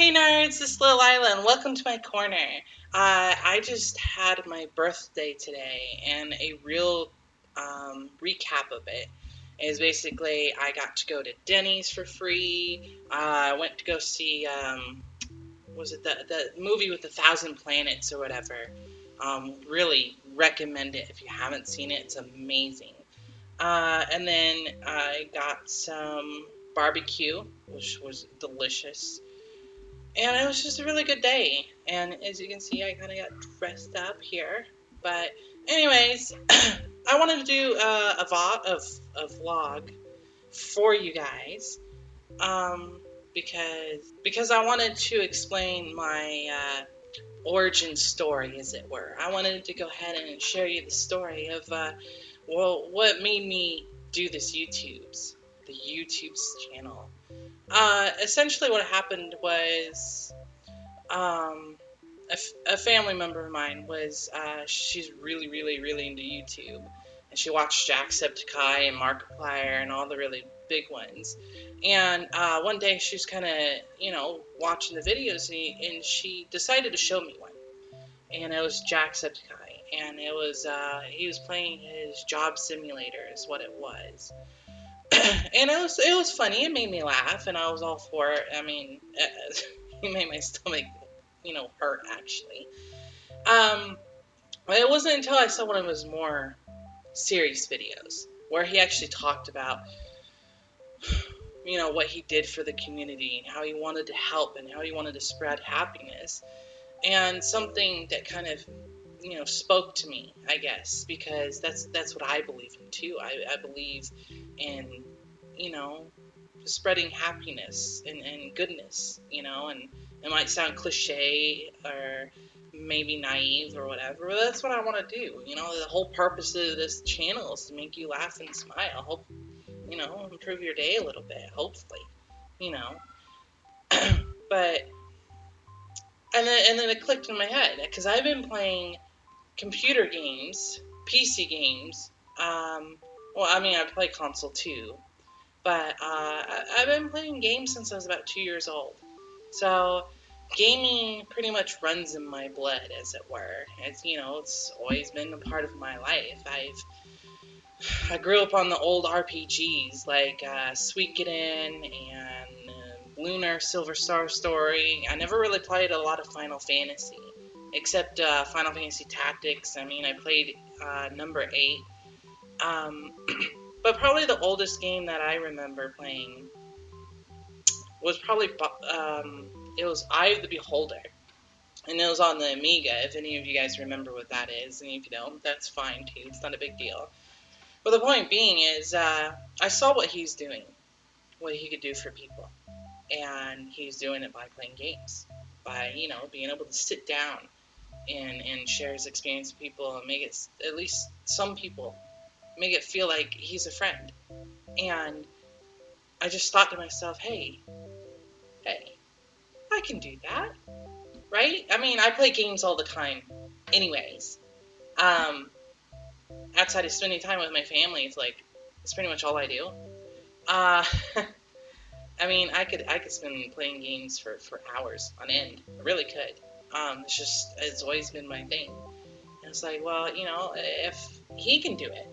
Hey nerds, this is Lyla and welcome to my corner. I just had my birthday today and a real recap of it is basically I got to go to Denny's for free. I went to go see, was it the movie with 1,000 planets or whatever. Really recommend it if you haven't seen it, it's amazing. And then I got some barbecue, which was delicious. And it was just a really good day. And as you can see, I kind of got dressed up here. But, anyways, I wanted to do a vlog for you guys. Um, because I wanted to explain my origin story, as it were. I wanted to go ahead and share you the story of what made me do the YouTube's channel. Essentially, what happened was um, a family member of mine was she's really into YouTube, and she watched Jacksepticeye and Markiplier and all the really big ones. And one day she was kind of watching the videos, and she decided to show me one, and it was Jacksepticeye, and it was he was playing his job simulator, is what it was. And it was funny. It made me laugh, and I was all for it. I mean, it made my stomach, hurt actually. Um, it wasn't until I saw one of his more serious videos where he actually talked about, what he did for the community and how he wanted to help and how he wanted to spread happiness, and something that kind of, spoke to me, I guess, because that's what I believe in too. I believe in, you know, spreading happiness and goodness, and it might sound cliche or maybe naive or whatever, but that's what I want to do. The whole purpose of this channel is to make you laugh and smile. Hope, improve your day a little bit, hopefully, you know. But and then it clicked in my head because I've been playing computer games, PC games. Well, I mean, I play console too, but I've been playing games since I was about 2 years old. So gaming pretty much runs in my blood, as it were. It's always been a part of my life. I grew up on the old RPGs like Suikoden and Lunar Silver Star Story. I never really played a lot of Final Fantasy, except Final Fantasy Tactics. I mean, I played number 8. Um, but probably the oldest game that I remember playing was probably it was Eye of the Beholder, and it was on the Amiga. If any of you guys remember what that is, and if you don't, that's fine too. It's not a big deal. But the point being is, I saw what he's doing, what he could do for people, and he's doing it by playing games, by being able to sit down and share his experience with people and make it, at least some people, make it feel like he's a friend. And I just thought to myself, hey, I can do that, right? I mean, I play games all the time, anyways. Um, Outside of spending time with my family, it's pretty much all I do. Uh, I mean, I could spend playing games for hours on end. I really could. It's always been my thing. And it's like, well, if he can do it,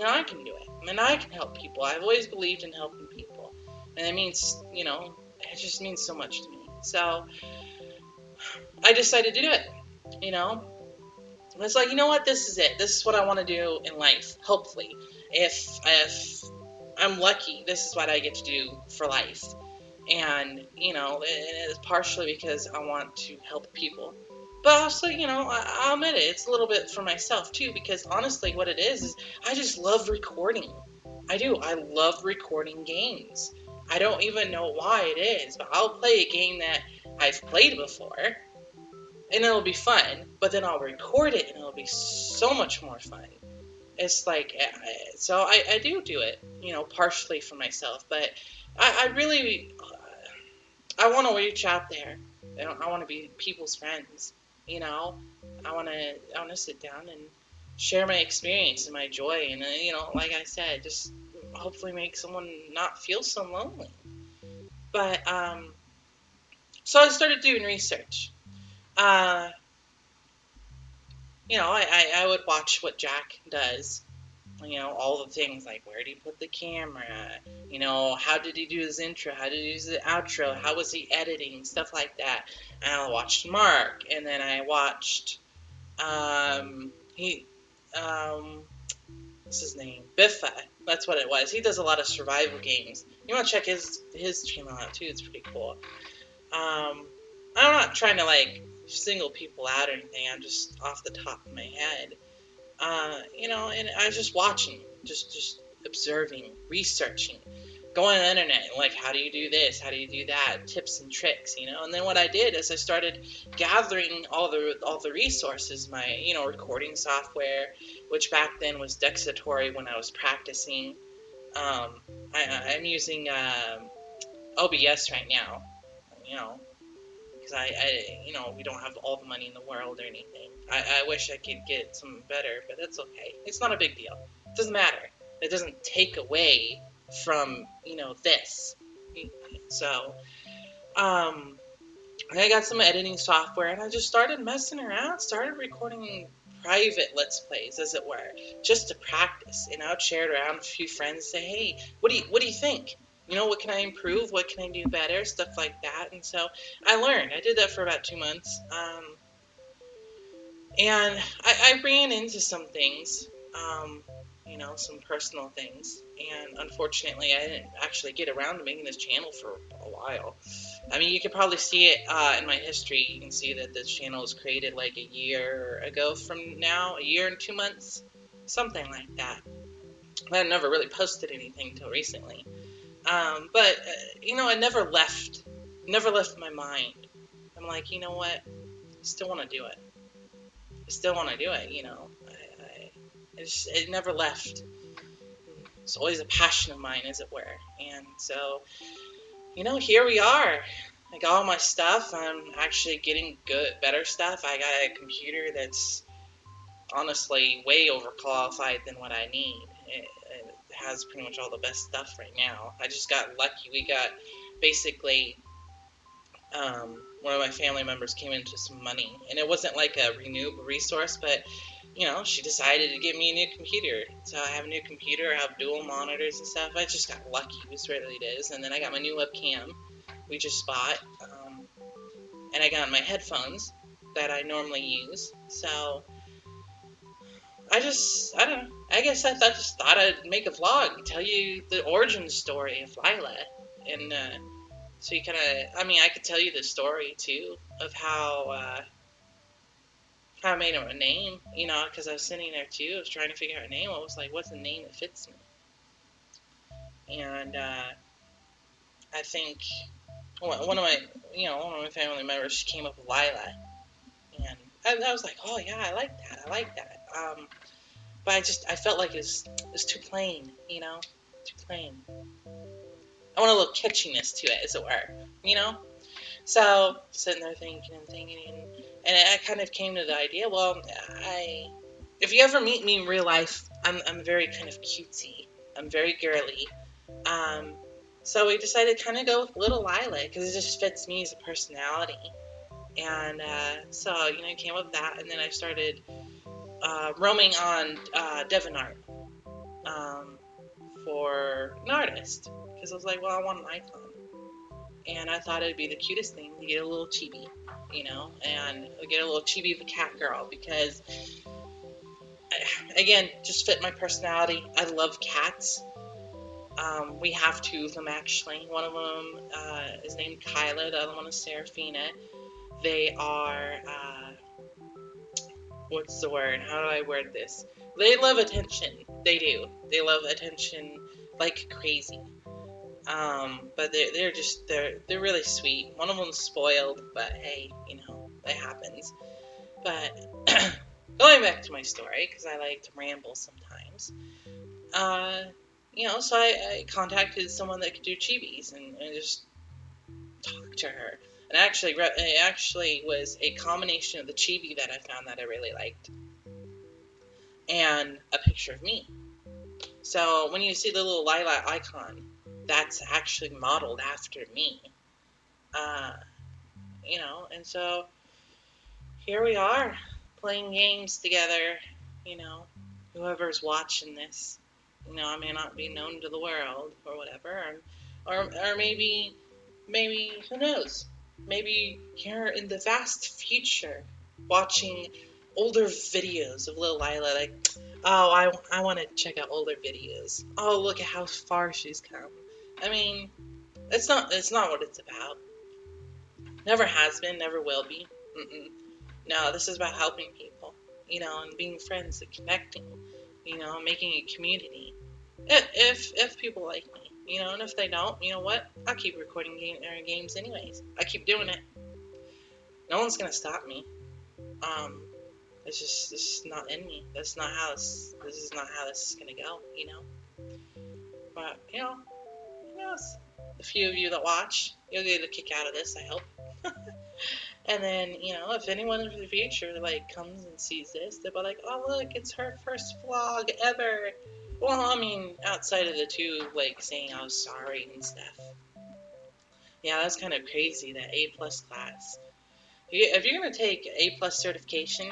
I can do it. And I can help people. I've always believed in helping people. And it means, it just means so much to me. So I decided to do it, you know. And it's like, you know what, this is it. This is what I want to do in life, hopefully. If I'm lucky, this is what I get to do for life. And, it's partially because I want to help people. But also, I'll admit it, it's a little bit for myself too, because honestly, what it is I just love recording. I do. I love recording games. I don't even know why it is, but I'll play a game that I've played before, and it'll be fun, but then I'll record it, and it'll be so much more fun. It's like, so I do it, partially for myself, but I really, I want to reach out there. I want to be people's friends. You know, I want to sit down and share my experience and my joy, and like I said, just hopefully make someone not feel so lonely. But So I started doing research. Uh, I would watch what Jack does. All the things like where did he put the camera? How did he do his intro? How did he do his outro? How was he editing? Stuff like that. And I watched Mark, and then I watched he what's his name? Biffa. That's what it was. He does a lot of survival games. You want to check his channel out too. It's pretty cool. I'm not trying to like single people out or anything. I'm just off the top of my head. And I was just watching, just observing, researching, going on the internet, like how do you do this, how do you do that, tips and tricks, And then what I did is I started gathering all the resources, my recording software, which back then was Dexatory when I was practicing. I'm using OBS right now, you know, because we don't have all the money in the world or anything. I wish I could get some better, but that's okay. It's not a big deal. It doesn't matter. It doesn't take away from, this. So, I got some editing software and I just started messing around, started recording private Let's Plays, as it were, just to practice. And I would share it around with a few friends, say, hey, what do you think? What can I improve? What can I do better? Stuff like that. And so I learned. I did that for about 2 months. And I ran into some things, some personal things. And unfortunately, I didn't actually get around to making this channel for a while. I mean, you can probably see it in my history. You can see that this channel was created like a year ago from now, a year and 2 months, something like that. I never really posted anything until recently. But I never left my mind. I'm like, you know what? I still want to do it. I still want to do it. It never left. It's always a passion of mine, as it were. And so, here we are. I got all my stuff. I'm actually getting better stuff. I got a computer that's honestly way overqualified than what I need. It has pretty much all the best stuff right now. I just got lucky. We got basically one of my family members came into some money, and it wasn't like a renewable resource, but she decided to give me a new computer. So I have a new computer. I have dual monitors and stuff. I just got lucky. It really is. And then I got my new webcam we just bought, and I got my headphones that I normally use. So I don't know. I guess just thought I'd make a vlog, tell you the origin story of Lyla, and so you kind of, I could tell you the story too of how I made him a name, because I was sitting there too. I was trying to figure out a name. I was like, what's a name that fits me? And I think one of my family members, she came up with Lyla, and I was like, oh yeah, I like that. But I felt like it's too plain, too plain. I want a little catchiness to it, as it were. So sitting there thinking and thinking, and I kind of came to the idea. Well, if you ever meet me in real life, I'm very kind of cutesy. I'm very girly. Um, so we decided to kind of go with little Lyla because it just fits me as a personality. And so I came up with that, and then I started roaming on DeviantArt for an artist because I was like, well, I want an icon. And I thought it'd be the cutest thing to get a little chibi, and get a little chibi of a cat girl because, again, just fit my personality. I love cats. We have two of them, actually. One of them is named Kyla, the other one is Seraphina. They are, what's the word? How do I word this? They love attention. They do. They love attention like crazy. But they're really sweet. One of them's spoiled, but hey, it happens. But going back to my story, because I like to ramble sometimes. So I contacted someone that could do chibis and just talked to her. And it actually was a combination of the chibi that I found that I really liked and a picture of me. So when you see the little Lyla icon, that's actually modeled after me. And so here we are playing games together, you know, whoever's watching this, I may not be known to the world or whatever, or maybe, who knows? Maybe you're in the vast future watching older videos of little Lyla, like, oh, I want to check out older videos. Oh, look at how far she's come. I mean, it's not what it's about. Never has been, never will be. Mm-mm. No, this is about helping people, and being friends and connecting, making a community. If people like me, and if they don't, you know what? I'll keep recording games anyways. I keep doing it. No one's gonna stop me. Um, this is not in me. That's not how this is not how this is gonna go. But who knows? The few of you that watch, you'll get a kick out of this. I hope. And then, if anyone in the future like comes and sees this, they'll be like, "Oh, look, it's her first vlog ever." Well, I mean, outside of the two like saying I was sorry and stuff. Yeah, that's kind of crazy. That A+ class. If you're gonna take A+ certification,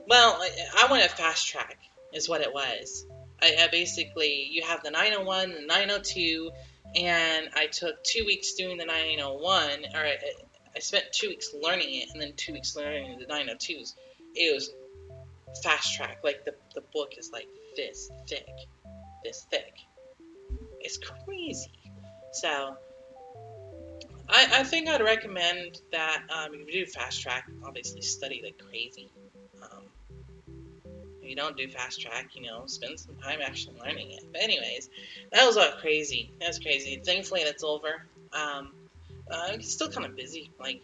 well, I went a fast track, is what it was. I basically, you have the 901, the 902, and I took 2 weeks doing the 901, or I spent 2 weeks learning it, and then 2 weeks learning the 902s. It was fast track. Like, the book is like this thick. This thick. It's crazy. So, I think I'd recommend that if you do fast track, obviously study like crazy. Um, If you don't do fast track, spend some time actually learning it. But anyways, that was crazy. That was crazy. Thankfully, that's over. Um, I'm still kind of busy, like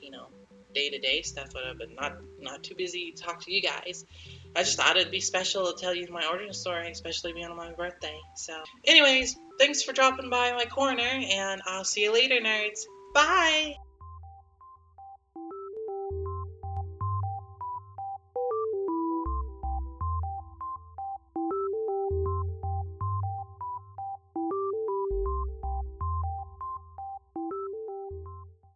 day to day stuff, but not too busy to talk to you guys. I just thought it'd be special to tell you my origin story, especially being on my birthday. So, anyways, thanks for dropping by my corner, and I'll see you later, nerds. Bye.